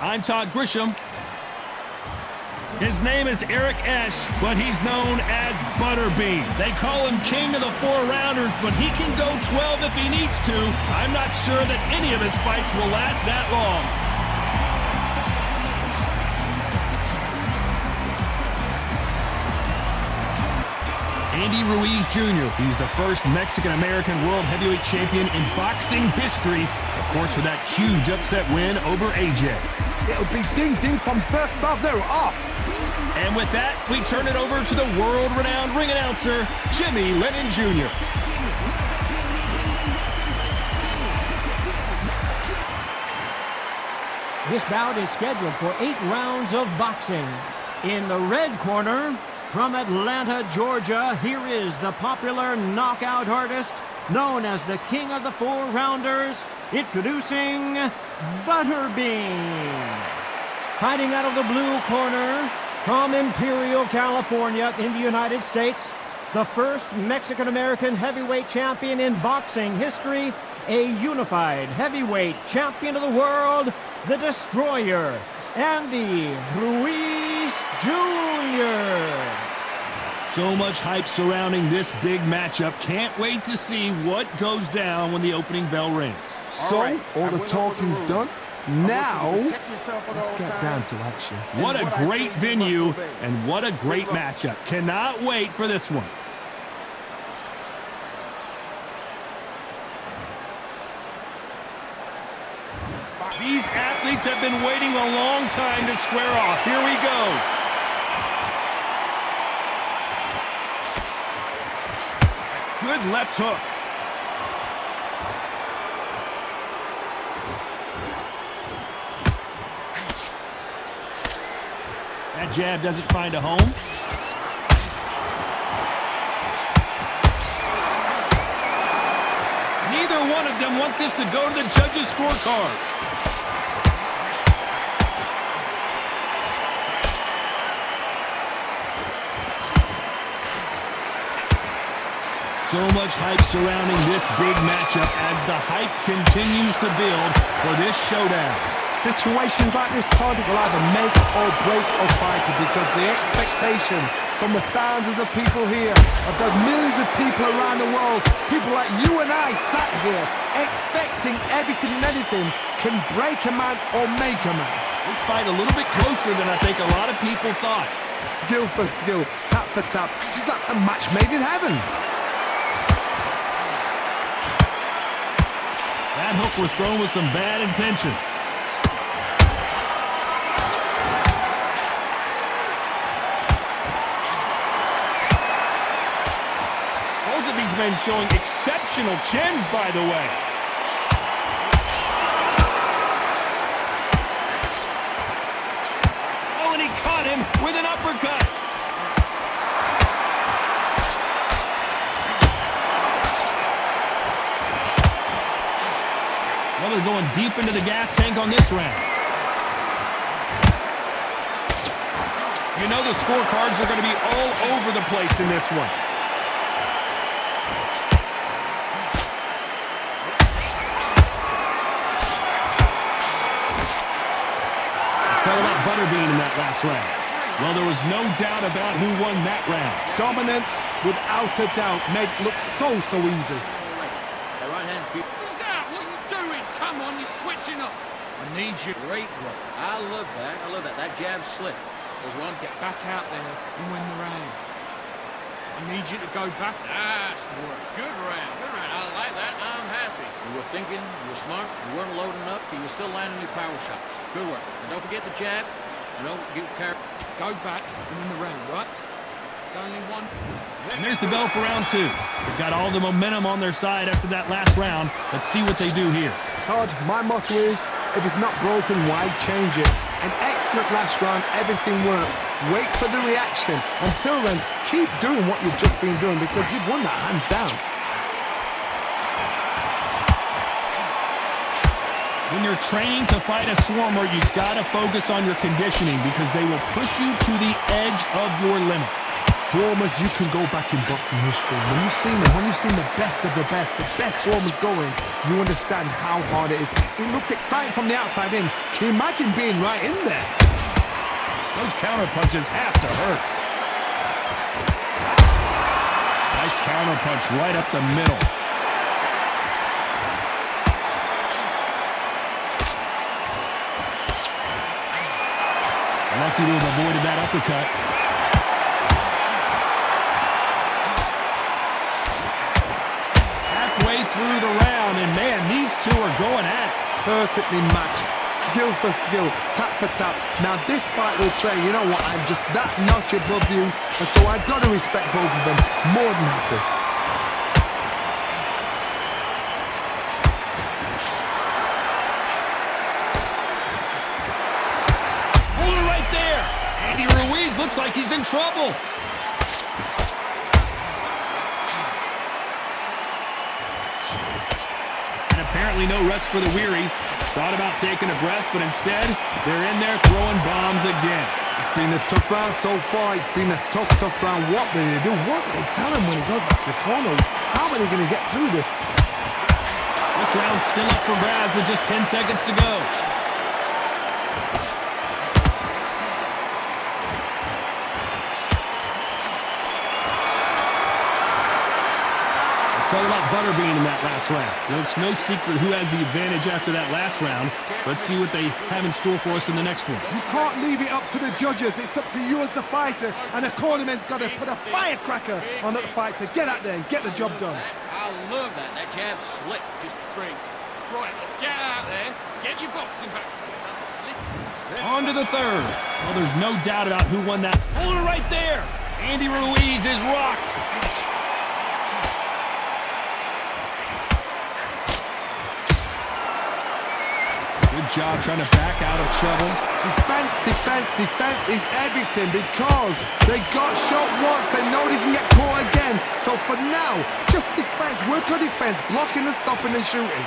I'm Todd Grisham. His name is Eric Esch, but he's known as Butterbean. They call him king of the 4-rounders, but he can go 12 if he needs to. I'm not sure that any of his fights will last that long. Andy Ruiz Jr. He's the first Mexican-American world heavyweight champion in boxing history. Of course, with that huge upset win over AJ. It'll be ding-ding from Beth Bavero off. And with that, we turn it over to the world-renowned ring announcer, Jimmy Lennon Jr. This bout is scheduled for 8 rounds of boxing. In the red corner, from Atlanta, Georgia, here is the popular knockout artist known as the King of the 4-rounders, introducing Butterbean. Fighting out of the blue corner, from Imperial, California, in the United States, the first Mexican-American heavyweight champion in boxing history, a unified heavyweight champion of the world, the Destroyer, Andy Ruiz Jr. So much hype surrounding this big matchup. Can't wait to see what goes down when the opening bell rings. So, all the talking's done. Now, let's get down to action. What a great venue, and what a great matchup. Cannot wait for this one. These athletes have been waiting a long time to square off. Here we go. Good left hook. That jab doesn't find a home. Neither one of them want this to go to the judges' scorecards. So much hype surrounding this big matchup as the hype continues to build for this showdown. Situations like this, Todd, will either make or break a fighter because the expectation from the thousands of people here, of the millions of people around the world, people like you and I sat here expecting everything and anything, can break a man or make a man. This fight a little bit closer than I think a lot of people thought. Skill for skill, tap for tap, just like a match made in heaven. That hook was thrown with some bad intentions. Both of these men showing exceptional chins, by the way. Oh, and he caught him with an uppercut. Well, they're going deep into the gas tank on this round. You know the scorecards are going to be all over the place in this one. Let's talk about Butterbean in that last round. Well, there was no doubt about who won that round. Dominance, without a doubt, made it look so easy. The right hand's beat. Come on, you're switching up. I need you. Great work. I love that. I love that. That jab's slick. There's one. Get back out there and win the round. I need you to go back. That's the work. Good round. Good round. I like that. I'm happy. You were thinking. You were smart. You weren't loading up. You were still landing your power shots. Good work. And don't forget the jab. And don't get carried. Go back and win the round, right? It's only one. And there's the bell for round 2. They've got all the momentum on their side after that last round. Let's see what they do here. Todd, my motto is, if it's not broken, why change it? An excellent last round, everything worked. Wait for the reaction. Until then, keep doing what you've just been doing because you've won that hands down. When you're training to fight a swarmer, you've got to focus on your conditioning because they will push you to the edge of your limits. Swarmers, you can go back in boxing history. When you've seen the best of the best Swarmers going, you understand how hard it is. It looks exciting from the outside in. Can you imagine being right in there? Those counter punches have to hurt. Nice counter punch right up the middle. Lucky to have avoided that uppercut. Halfway through the round, and man, these two are going at it. Perfectly matched, skill for skill, tap for tap. Now this fight will say, you know what, I'm just that notch above you, and so I've got to respect both of them more than happy. Hold it right there. Andy Ruiz looks like he's in trouble. And apparently no rest for the weary. Thought about taking a breath, but instead, they're in there throwing bombs again. It's been a tough round so far. It's been a tough round. What do they do? What do they tell him when he goes back to the corner? How are they going to get through this? This round's still up for grabs with just 10 seconds to go. Let's talk about Butterbean in that last round. You know, it's no secret who has the advantage after that last round. Let's see what they have in store for us in the next one. You can't leave it up to the judges. It's up to you as the fighter, and the cornerman's got to put a firecracker on that fight to get out there and get the job done. I love that. That jab's slick. Just great. Right, let's get out there. Get your boxing back together. On to the third. Well, there's no doubt about who won that. Hold it right there. Andy Ruiz is rocked. Good job trying to back out of trouble. Defense is everything because they got shot once. They know they can get caught again. So for now, just defense. Work on defense. Blocking and stopping and shooting.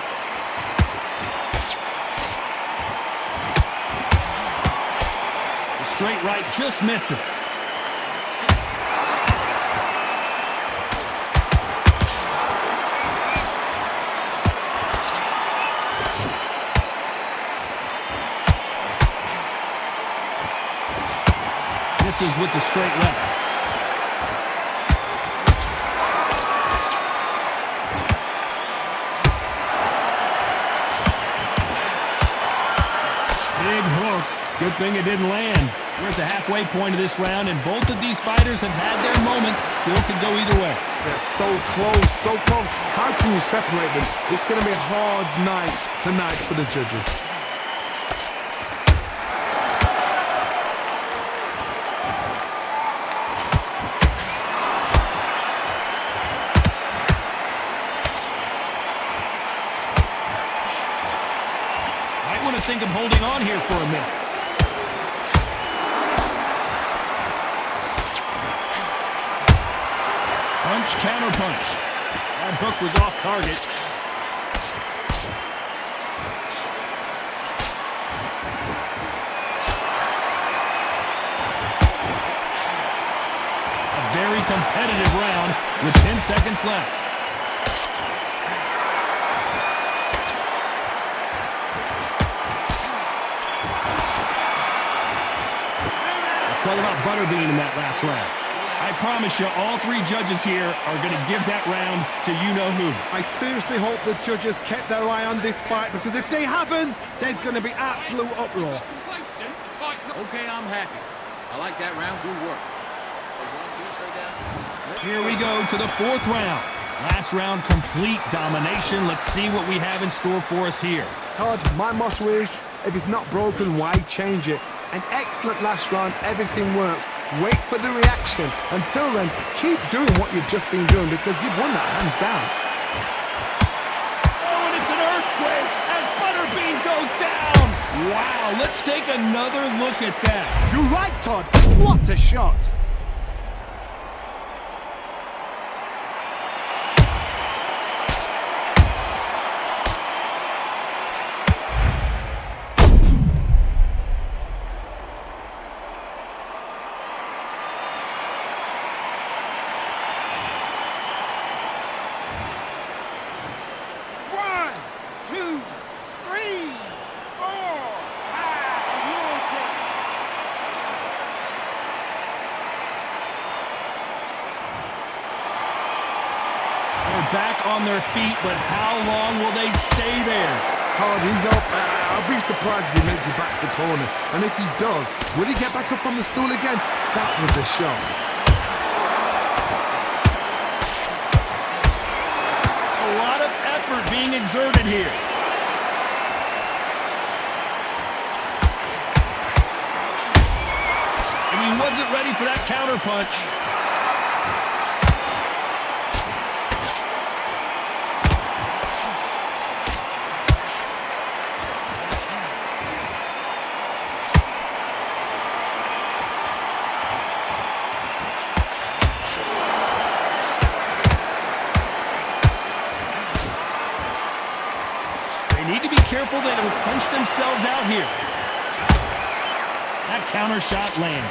The straight right just misses. Misses with the straight left. Big hook. Good thing it didn't land. We're at the halfway point of this round, and both of these fighters have had their moments. Still could go either way. They're so close, so close. How can you separate them? It's going to be a hard night tonight for the judges. Think of holding on here for a minute. Punch, counter punch. That hook was off target. A very competitive round with 10 seconds left. Talk about Butterbean in that last round. I promise you, all three judges here are going to give that round to you-know-who. I seriously hope the judges kept their eye on this fight, because if they haven't, there's going to be absolute uproar. Complacent. The fight's not... Okay, I'm happy. I like that round. Good work. Here we go to the fourth round. Last round, complete domination. Let's see what we have in store for us here. Todd, my motto is, if it's not broken, why change it? An excellent last round, everything works. Wait for the reaction. Until then, keep doing what you've just been doing, because you've won that hands down. Oh, and it's an earthquake as Butterbean goes down. Wow, let's take another look at that. You're right, Todd. What a shot. back on their feet, but how long will they stay there? Todd, he's up. I'll be surprised if he makes it back to the corner. And if he does, will he get back up from the stool again? That was a shot. A lot of effort being exerted here. And he wasn't ready for that counter punch. Need to be careful they don't punch themselves out here. That counter shot lands.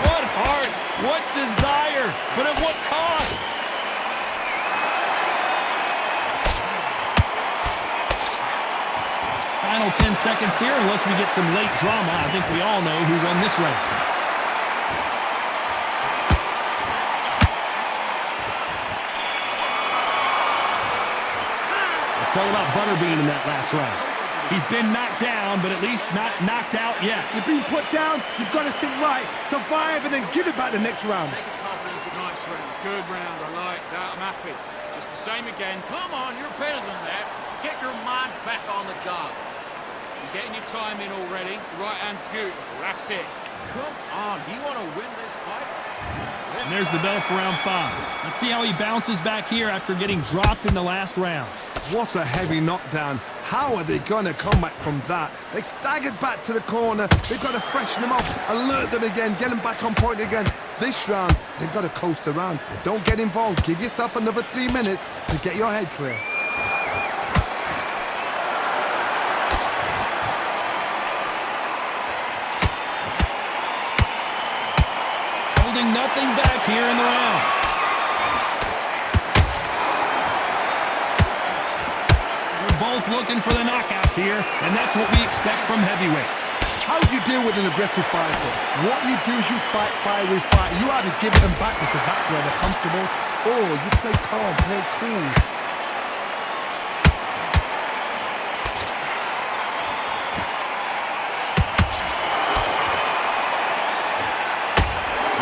What heart, what desire, but at what cost? Final 10 seconds here, unless we get some late drama. I think we all know who won this round. Talk about Butterbean in that last round. He's been knocked down, but at least not knocked out yet. You've been put down, you've got to think right, survive, and then give it back the next round. Take his confidence. Nice round. Good round. I like that. I'm happy. Just the same again. Come on, you're better than that. Get your mind back on the job. You're getting your time in already. The right hand's beautiful. That's it. Come on, do you want to win this fight? And there's the bell for round 5. Let's see how he bounces back here after getting dropped in the last round. What a heavy knockdown. How are they going to come back from that? They staggered back to the corner. They've got to freshen them up, alert them again, get them back on point again. This round, they've got to coast around. Don't get involved. Give yourself another 3 minutes to get your head clear. Holding nothing back here in the round. We're both looking for the knockouts here, and that's what we expect from heavyweights. How do you deal with an aggressive fighter? What you do is you fight fire with fire. You either give them back because that's where they're comfortable, or you play calm, play cool.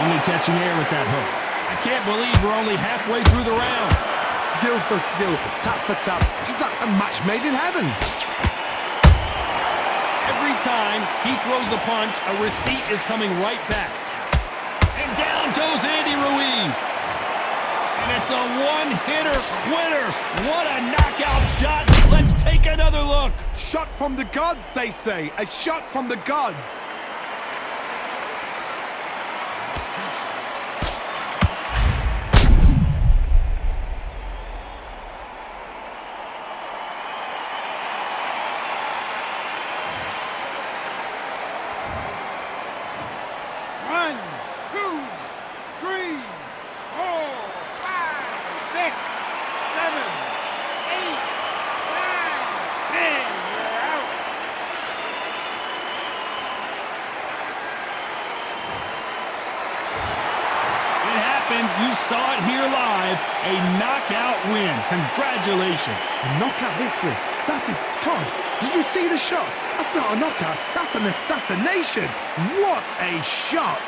Only catching air with that hook. I can't believe we're only halfway through the round. Skill for skill, tap for tap. She's like a match made in heaven. Every time he throws a punch, a receipt is coming right back. And down goes Andy Ruiz. And it's a one-hitter quitter. What a knockout shot. Let's take another look. Shot from the gods, they say. A shot from the gods. You saw it here live, a knockout win. Congratulations. A knockout victory. That is, Todd, did you see the shot? That's not a knockout, that's an assassination. What a shot.